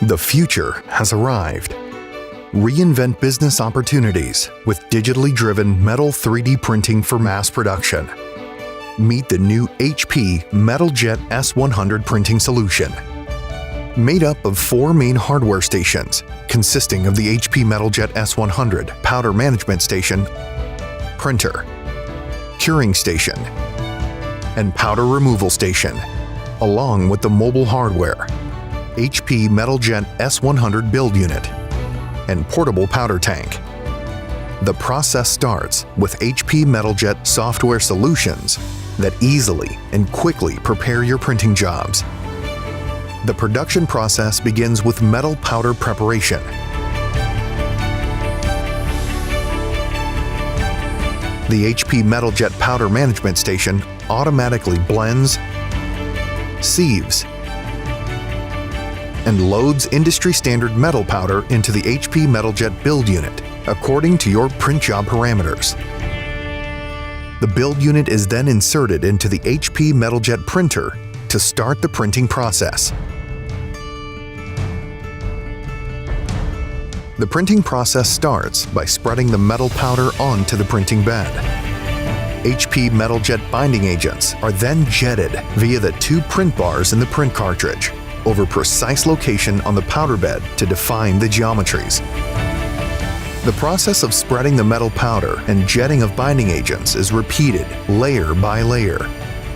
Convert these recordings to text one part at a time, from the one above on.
The future has arrived. Reinvent business opportunities with digitally driven metal 3D printing for mass production. Meet the new HP MetalJet S100 printing solution. Made up of 4 main hardware stations, consisting of the HP MetalJet S100 powder management station, printer, curing station, and powder removal station, along with the mobile hardware, HP MetalJet S100 build unit, and portable powder tank. The process starts with HP MetalJet software solutions that easily and quickly prepare your printing jobs. The production process begins with metal powder preparation. The HP MetalJet powder management station automatically blends, sieves, and loads industry-standard metal powder into the HP MetalJet build unit according to your print job parameters. The build unit is then inserted into the HP MetalJet printer to start the printing process. The printing process starts by spreading the metal powder onto the printing bed. HP MetalJet binding agents are then jetted via the 2 print bars in the print cartridge over precise location on the powder bed to define the geometries. The process of spreading the metal powder and jetting of binding agents is repeated layer by layer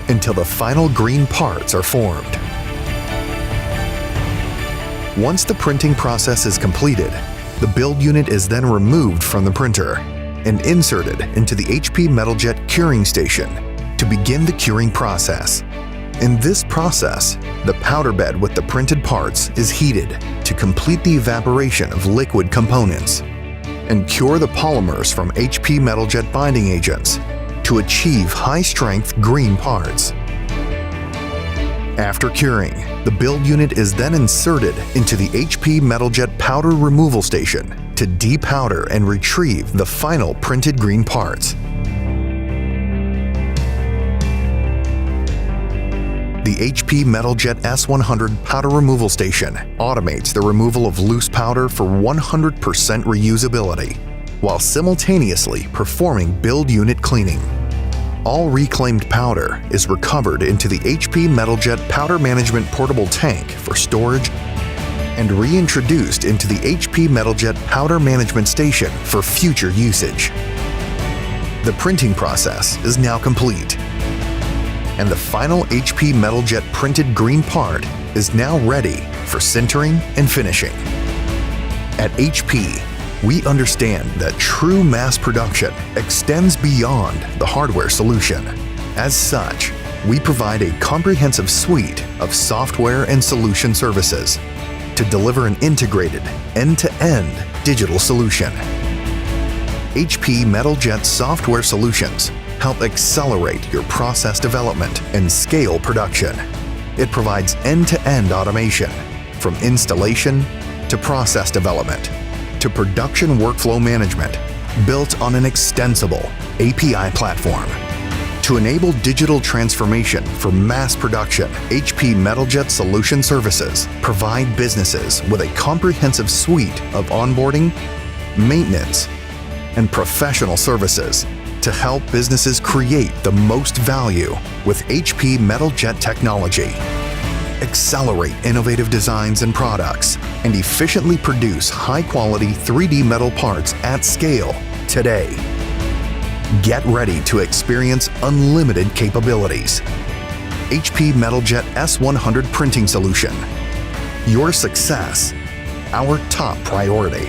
until the final green parts are formed. Once the printing process is completed, the build unit is then removed from the printer and inserted into the HP MetalJet curing station to begin the curing process. In this process, the powder bed with the printed parts is heated to complete the evaporation of liquid components and cure the polymers from HP MetalJet binding agents to achieve high-strength green parts. After curing, the build unit is then inserted into the HP MetalJet powder removal station to depowder and retrieve the final printed green parts. The HP MetalJet S100 powder removal station automates the removal of loose powder for 100% reusability, while simultaneously performing build unit cleaning. All reclaimed powder is recovered into the HP MetalJet powder management portable tank for storage and reintroduced into the HP MetalJet powder management station for future usage. The printing process is now complete, and the final HP MetalJet printed green part is now ready for sintering and finishing. At HP, we understand that true mass production extends beyond the hardware solution. As such, we provide a comprehensive suite of software and solution services to deliver an integrated, end-to-end digital solution. HP MetalJet software solutions help accelerate your process development and scale production. It provides end-to-end automation, from installation to process development to production workflow management, built on an extensible API platform. To enable digital transformation for mass production, HP MetalJet Solution Services provide businesses with a comprehensive suite of onboarding, maintenance, and professional services to help businesses create the most value with HP MetalJet technology. Accelerate innovative designs and products and efficiently produce high-quality 3D metal parts at scale today. Get ready to experience unlimited capabilities. HP MetalJet S100 printing solution. Your success, our top priority.